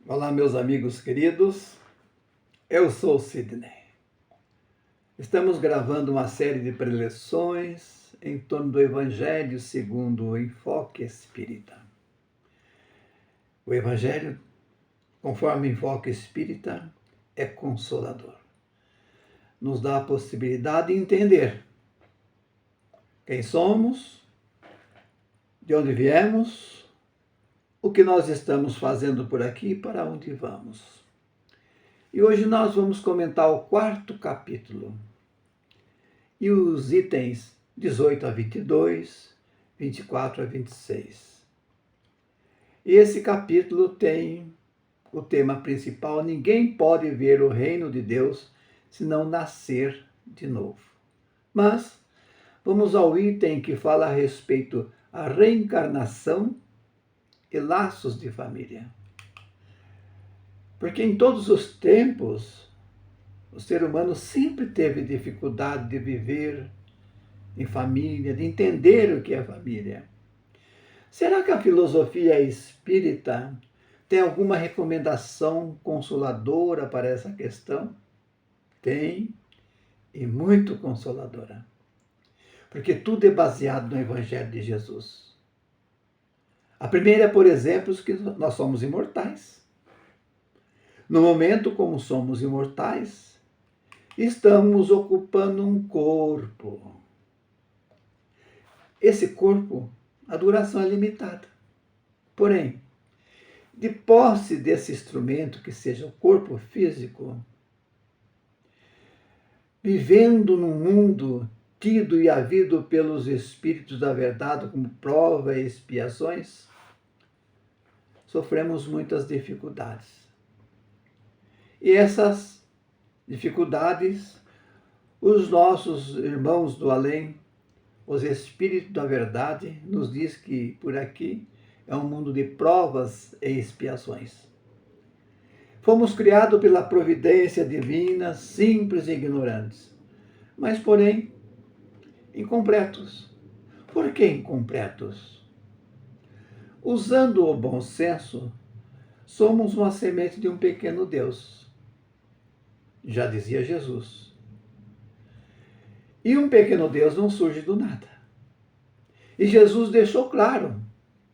Olá, meus amigos queridos, eu sou Sidney. Estamos gravando uma série de preleções em torno do Evangelho segundo o enfoque espírita. O Evangelho, conforme o enfoque espírita, é consolador. Nos dá a possibilidade de entender quem somos, de onde viemos, o que nós estamos fazendo por aqui e para onde vamos. E hoje nós vamos comentar o 4º capítulo e os itens 18 a 22, 24 a 26. E esse capítulo tem o tema principal: ninguém pode ver o reino de Deus se não nascer de novo. Mas vamos ao item que fala a respeito da reencarnação e laços de família. Porque em todos os tempos, o ser humano sempre teve dificuldade de viver em família, de entender o que é família. Será que a filosofia espírita tem alguma recomendação consoladora para essa questão? Tem, e muito consoladora. Porque tudo é baseado no Evangelho de Jesus. A primeira, por exemplo, é que nós somos imortais. No momento, como somos imortais, estamos ocupando um corpo. Esse corpo, a duração é limitada. Porém, de posse desse instrumento, que seja o corpo físico, vivendo num mundo tido e havido pelos Espíritos da Verdade como prova e expiações, sofremos muitas dificuldades. E essas dificuldades, os nossos irmãos do além, os Espíritos da Verdade, nos diz que por aqui é um mundo de provas e expiações. Fomos criados pela providência divina, simples e ignorantes, mas, porém, incompletos. Por que incompletos? Usando o bom senso, somos uma semente de um pequeno Deus. Já dizia Jesus. E um pequeno Deus não surge do nada. E Jesus deixou claro: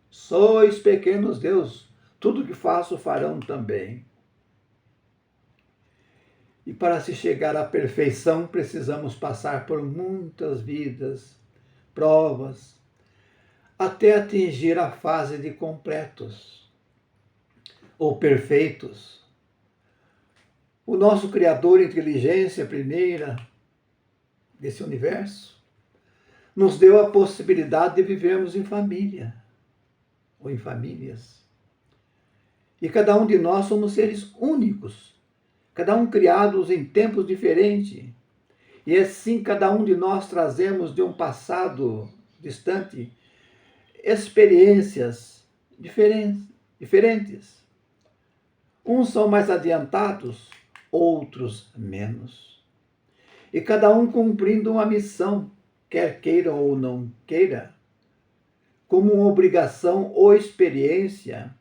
sois pequenos Deus, tudo que faço farão também. E para se chegar à perfeição, precisamos passar por muitas vidas, provas, até atingir a fase de completos ou perfeitos. O nosso Criador, inteligência primeira desse universo, nos deu a possibilidade de vivermos em família ou em famílias. E cada um de nós somos seres únicos, cada um criados em tempos diferentes. E assim cada um de nós trazemos de um passado distante experiências diferentes. Uns são mais adiantados, outros menos. E cada um cumprindo uma missão, quer queira ou não queira, como uma obrigação ou experiência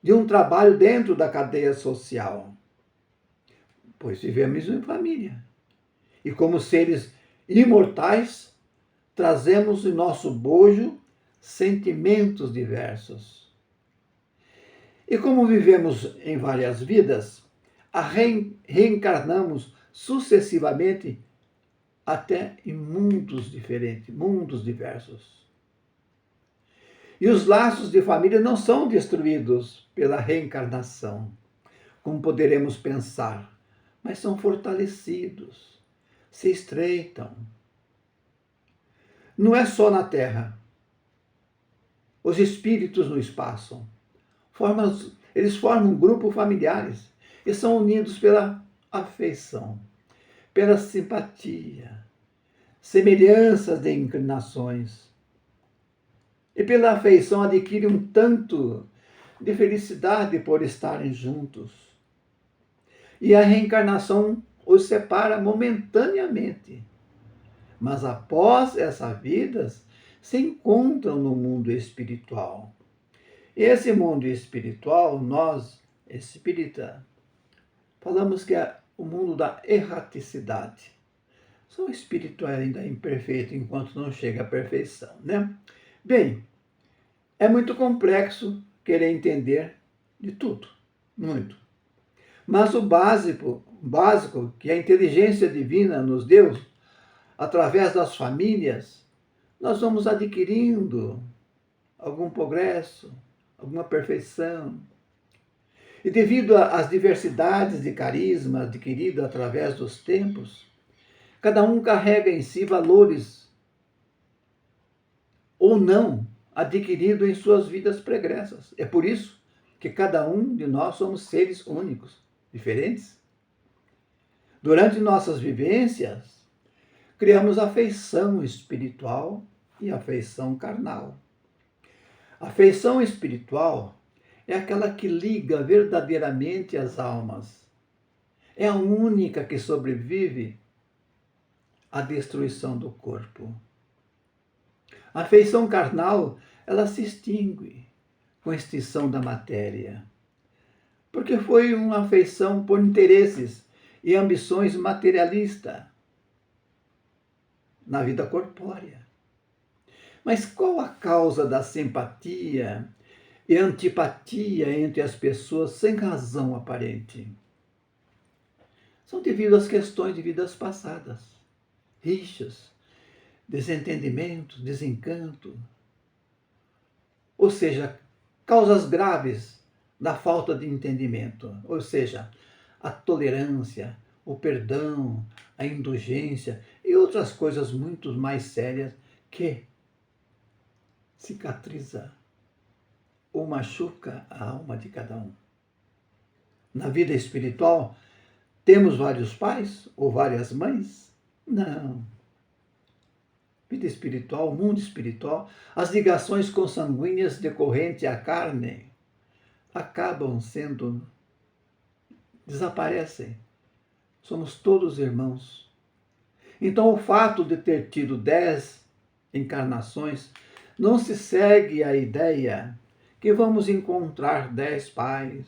de um trabalho dentro da cadeia social, pois vivemos em família. E como seres imortais, trazemos em nosso bojo sentimentos diversos. E como vivemos em várias vidas, reencarnamos sucessivamente até em mundos diferentes, mundos diversos. E os laços de família não são destruídos pela reencarnação, como poderemos pensar, mas são fortalecidos, se estreitam. Não é só na Terra. Os espíritos no espaço, eles formam grupos familiares e são unidos pela afeição, pela simpatia, semelhanças de inclinações. E pela afeição adquirem um tanto de felicidade por estarem juntos. E a reencarnação os separa momentaneamente. Mas após essas vidas, se encontram no mundo espiritual. Esse mundo espiritual, nós, espírita, falamos que é o mundo da erraticidade. Só o espírito ainda é imperfeito enquanto não chega à perfeição, né? Bem, é muito complexo querer entender de tudo, muito. Mas o básico que a inteligência divina nos deu, através das famílias, nós vamos adquirindo algum progresso, alguma perfeição. E devido às diversidades de carisma adquirido através dos tempos, cada um carrega em si valores ou não adquirido em suas vidas pregressas. É por isso que cada um de nós somos seres únicos, diferentes. Durante nossas vivências, criamos afeição espiritual e afeição carnal. A afeição espiritual é aquela que liga verdadeiramente as almas. É a única que sobrevive à destruição do corpo. A afeição carnal, ela se extingue com a extinção da matéria, porque foi uma afeição por interesses e ambições materialistas na vida corpórea. Mas qual a causa da simpatia e antipatia entre as pessoas sem razão aparente? São devido às questões de vidas passadas, rixas, desentendimentos, desencanto. Ou seja, causas graves da falta de entendimento. Ou seja, a tolerância, o perdão, a indulgência e outras coisas muito mais sérias que cicatriza ou machuca a alma de cada um. Na vida espiritual, temos vários pais ou várias mães? Não. Vida espiritual, mundo espiritual, as ligações consanguíneas decorrentes à carne acabam desaparecem. Somos todos irmãos. Então, o fato de ter tido 10 encarnações não se segue a ideia que vamos encontrar 10 pais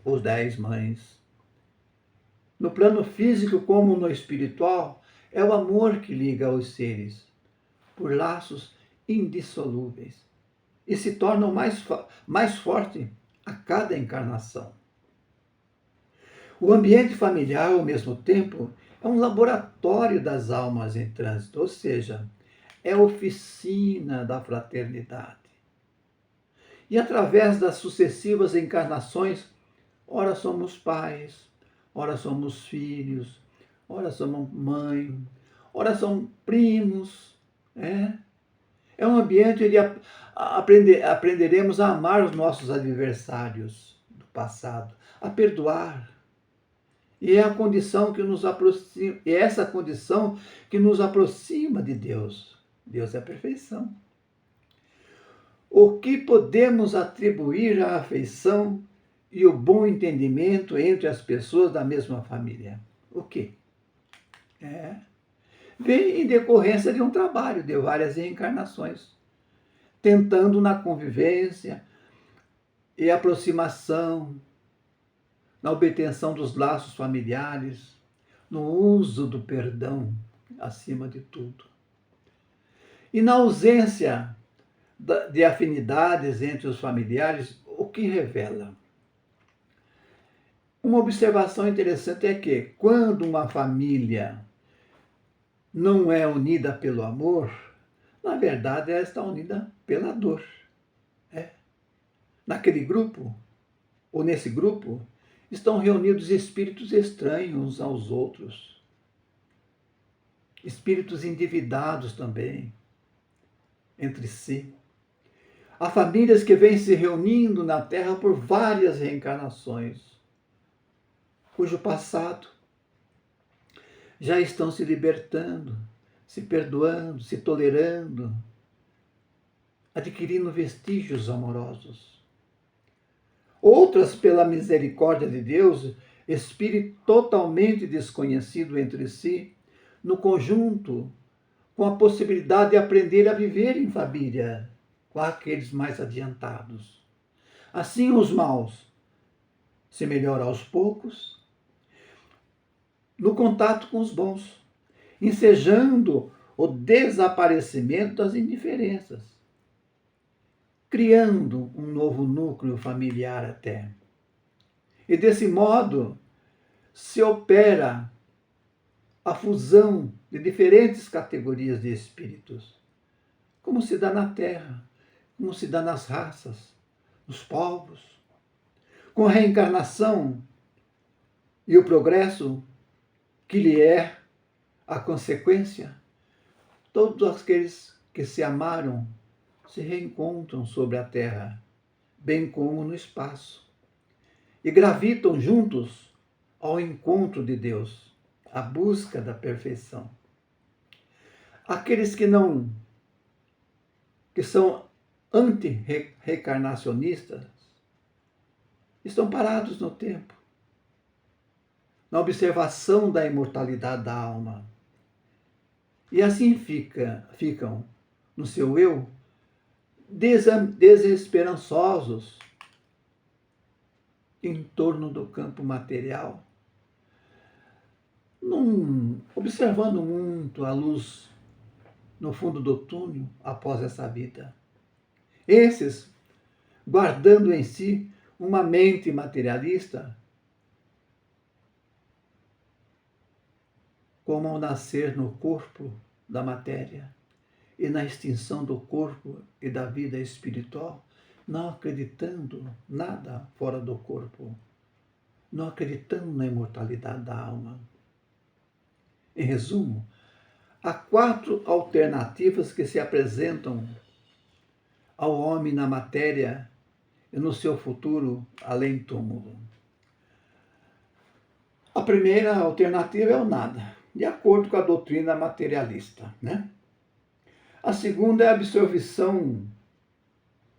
ou 10 mães. No plano físico como no espiritual, é o amor que liga os seres por laços indissolúveis e se tornam mais forte a cada encarnação. O ambiente familiar, ao mesmo tempo, é um laboratório das almas em trânsito, ou seja, é a oficina da fraternidade. E através das sucessivas encarnações, ora somos pais, ora somos filhos, ora somos mãe, ora somos primos. É um ambiente onde aprenderemos a amar os nossos adversários do passado, a perdoar. E é a condição que nos aproxima, é essa condição que nos aproxima de Deus. Deus é a perfeição. O que podemos atribuir à afeição e o bom entendimento entre as pessoas da mesma família? O quê? Vem em decorrência de um trabalho de várias reencarnações, tentando na convivência e aproximação, na obtenção dos laços familiares, no uso do perdão, acima de tudo. E na ausência de afinidades entre os familiares, o que revela? Uma observação interessante é que, quando uma família não é unida pelo amor, na verdade ela está unida pela dor. Naquele grupo, ou nesse grupo, estão reunidos espíritos estranhos uns aos outros. Espíritos endividados também, entre si. Há famílias que vêm se reunindo na Terra por várias reencarnações, cujo passado já estão se libertando, se perdoando, se tolerando, adquirindo vestígios amorosos. Outras, pela misericórdia de Deus, espírito totalmente desconhecido entre si, no conjunto, com a possibilidade de aprender a viver em família com aqueles mais adiantados. Assim os maus se melhoram aos poucos no contato com os bons, ensejando o desaparecimento das indiferenças, criando um novo núcleo familiar até. E desse modo se opera a fusão de diferentes categorias de espíritos, como se dá na Terra, como se dá nas raças, nos povos. Com a reencarnação e o progresso que lhe é a consequência, todos aqueles que se amaram se reencontram sobre a Terra, bem como no espaço, e gravitam juntos ao encontro de Deus, à busca da perfeição. Aqueles que são anti-reencarnacionistas, estão parados no tempo, na observação da imortalidade da alma. E assim ficam no seu eu desesperançosos em torno do campo material, observando muito a luz no fundo do túnel após essa vida. Esses, guardando em si uma mente materialista, como ao nascer no corpo da matéria e na extinção do corpo e da vida espiritual, não acreditando nada fora do corpo, não acreditando na imortalidade da alma. Em resumo, há 4 alternativas que se apresentam ao homem na matéria e no seu futuro além túmulo. A primeira alternativa é o nada, de acordo com a doutrina materialista, né? A segunda é a absorção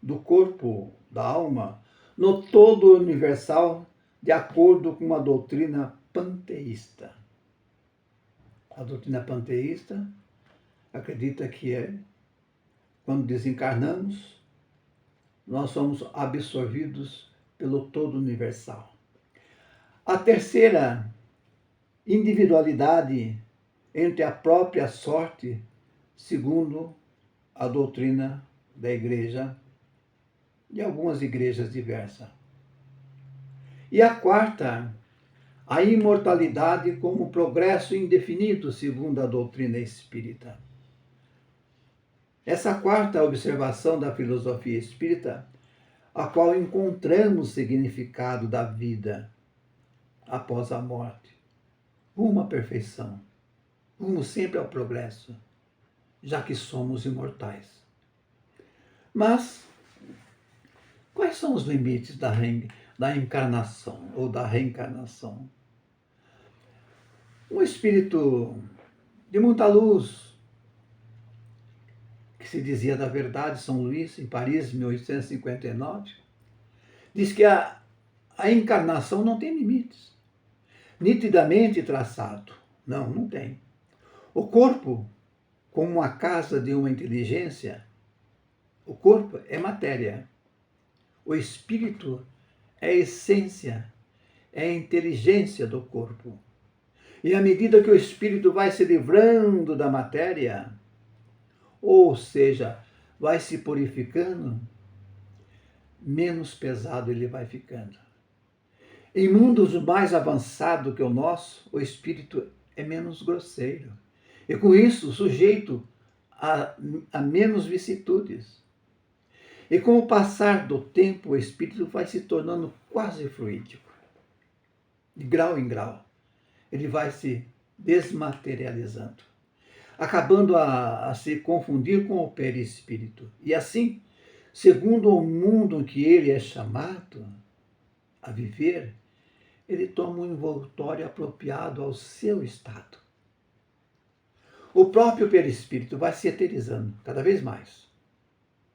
do corpo, da alma, no todo universal, de acordo com a doutrina panteísta. A doutrina panteísta acredita que quando desencarnamos, nós somos absorvidos pelo todo universal. A terceira individualidade entre a própria sorte, segundo a doutrina da igreja, de algumas igrejas diversas. E a quarta, a imortalidade como progresso indefinido, segundo a doutrina espírita. Essa quarta observação da filosofia espírita, a qual encontramos o significado da vida após a morte, rumo à perfeição, rumo sempre ao progresso, já que somos imortais. Mas quais são os limites da encarnação ou da reencarnação? Um espírito de muita luz, que se dizia da verdade, São Luís, em Paris, 1859, diz que a encarnação não tem limites, nitidamente traçado. Não tem. O corpo, como a casa de uma inteligência, o corpo é matéria. O espírito é a essência, é a inteligência do corpo. E à medida que o espírito vai se livrando da matéria, ou seja, vai se purificando, menos pesado ele vai ficando. Em mundos mais avançados que o nosso, o espírito é menos grosseiro. E com isso, sujeito a menos vicissitudes. E com o passar do tempo, o espírito vai se tornando quase fluídico. De grau em grau, ele vai se desmaterializando, acabando a se confundir com o perispírito. E assim, segundo o mundo em que ele é chamado a viver, ele toma um envoltório apropriado ao seu estado. O próprio perispírito vai se eterizando cada vez mais.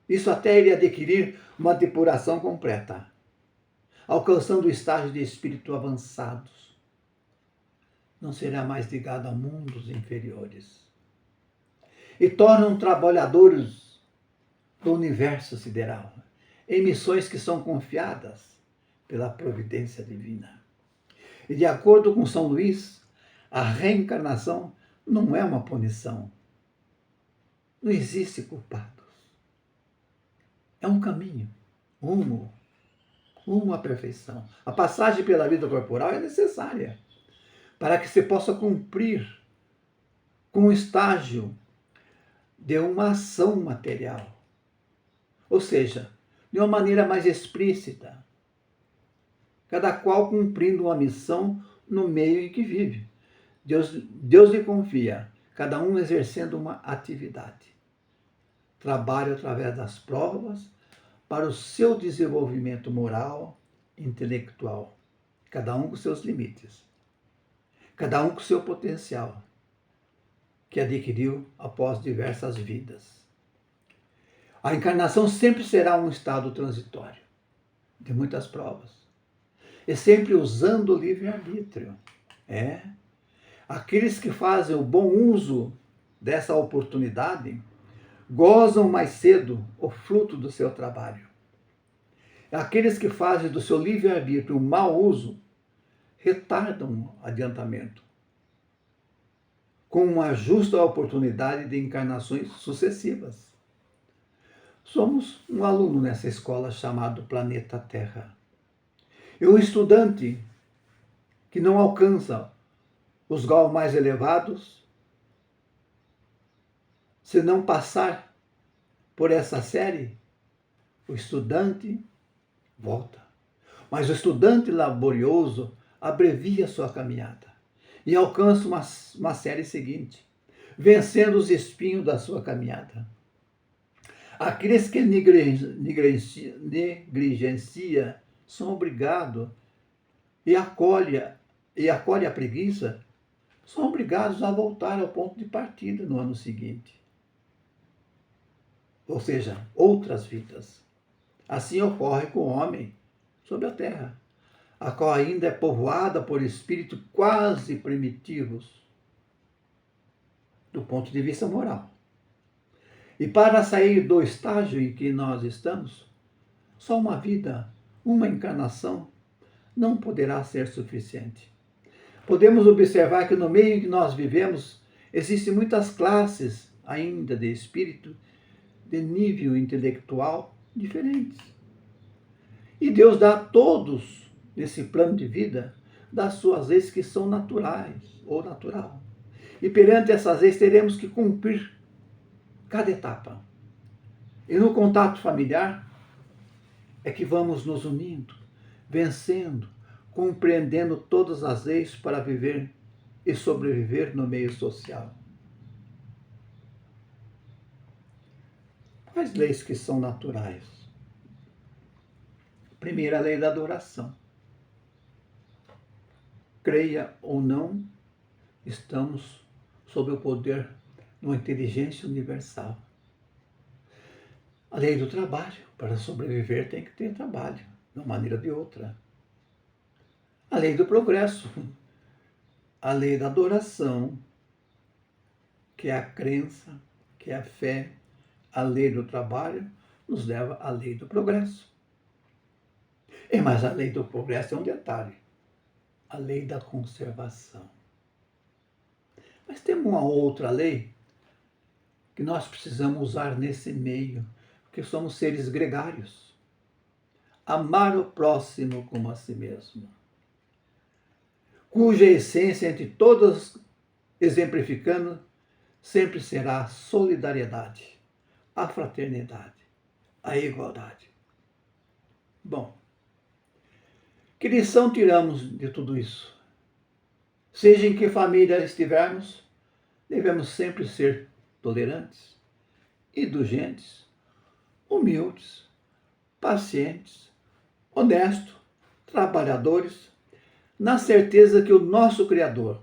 Isso até ele adquirir uma depuração completa, alcançando o estágio de espírito avançados. Não será mais ligado a mundos inferiores. E tornam trabalhadores do universo sideral. em missões que são confiadas pela providência divina. E de acordo com São Luís, a reencarnação não é uma punição. Não existe culpados. É um caminho, rumo à perfeição. A passagem pela vida corporal é necessária para que se possa cumprir com o estágio de uma ação material. Ou seja, de uma maneira mais explícita, cada qual cumprindo uma missão no meio em que vive. Deus lhe confia, cada um exercendo uma atividade. Trabalho através das provas para o seu desenvolvimento moral, intelectual, cada um com seus limites, cada um com seu potencial, que adquiriu após diversas vidas. A encarnação sempre será um estado transitório, de muitas provas, e sempre usando o livre-arbítrio. Aqueles que fazem o bom uso dessa oportunidade gozam mais cedo o fruto do seu trabalho. Aqueles que fazem do seu livre-arbítrio um mau uso retardam o adiantamento, com uma justa oportunidade de encarnações sucessivas. Somos um aluno nessa escola chamado Planeta Terra. E um estudante que não alcança os graus mais elevados, se não passar por essa série, o estudante volta. Mas o estudante laborioso abrevia sua caminhada e alcança uma série seguinte, vencendo os espinhos da sua caminhada. Aqueles que negligencia são obrigados e acolhe a preguiça, são obrigados a voltar ao ponto de partida no ano seguinte. Ou seja, outras vidas. Assim ocorre com o homem sobre a terra, a qual ainda é povoada por espíritos quase primitivos, do ponto de vista moral. E para sair do estágio em que nós estamos, só uma vida, uma encarnação, não poderá ser suficiente. Podemos observar que no meio em que nós vivemos, existem muitas classes ainda de espírito, de nível intelectual diferentes. E Deus dá a todos, nesse plano de vida, das suas leis que são naturais ou natural. E perante essas leis teremos que cumprir cada etapa. E no contato familiar é que vamos nos unindo, vencendo, compreendendo todas as leis para viver e sobreviver no meio social. Quais leis que são naturais? Primeira, a lei da adoração. Creia ou não, estamos sob o poder de uma inteligência universal. A lei do trabalho. Para sobreviver tem que ter trabalho, de uma maneira ou de outra. A lei do progresso. A lei da adoração, que é a crença, que é a fé. A lei do trabalho nos leva à lei do progresso. Mas a lei do progresso é um detalhe. A lei da conservação. Mas temos uma outra lei que nós precisamos usar nesse meio, porque somos seres gregários. Amar o próximo como a si mesmo, cuja essência entre todas, exemplificando, sempre será a solidariedade, a fraternidade, a igualdade. Bom, que lição tiramos de tudo isso? Seja em que família estivermos, devemos sempre ser tolerantes, indulgentes, humildes, pacientes, honestos, trabalhadores, na certeza que o nosso Criador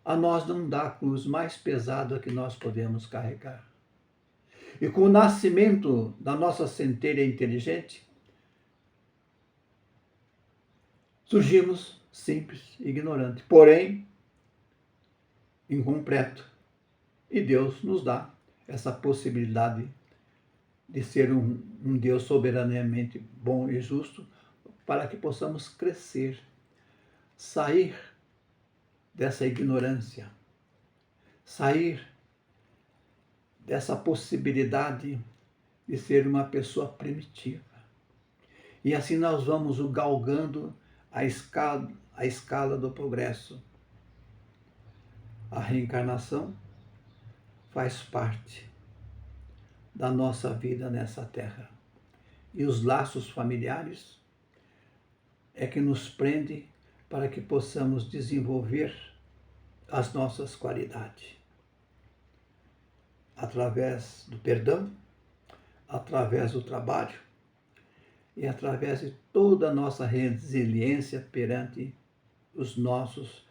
a nós não dá a cruz mais pesada que nós podemos carregar. E com o nascimento da nossa centelha inteligente, surgimos simples, ignorantes, porém incompleto. E Deus nos dá essa possibilidade de ser um Deus soberanamente bom e justo, para que possamos crescer, sair dessa ignorância, sair dessa possibilidade de ser uma pessoa primitiva. E assim nós vamos galgando a escala do progresso. A reencarnação faz parte da nossa vida nessa terra. E os laços familiares é que nos prende para que possamos desenvolver as nossas qualidades. Através do perdão, através do trabalho e através de toda a nossa resiliência perante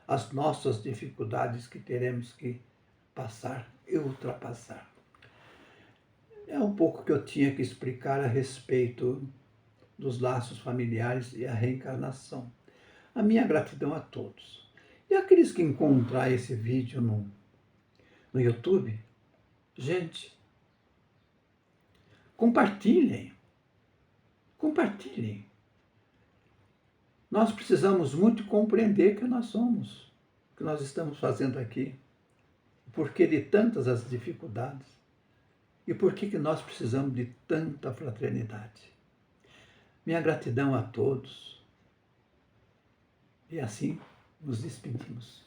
as nossas dificuldades que teremos que passar e ultrapassar. É um pouco que eu tinha que explicar a respeito dos laços familiares e a reencarnação. A minha gratidão a todos. E aqueles que encontrar esse vídeo no YouTube, gente, compartilhem. Compartilhem. Nós precisamos muito compreender que nós somos, o que nós estamos fazendo aqui, o porquê de tantas as dificuldades e por que nós precisamos de tanta fraternidade. Minha gratidão a todos. E assim nos despedimos.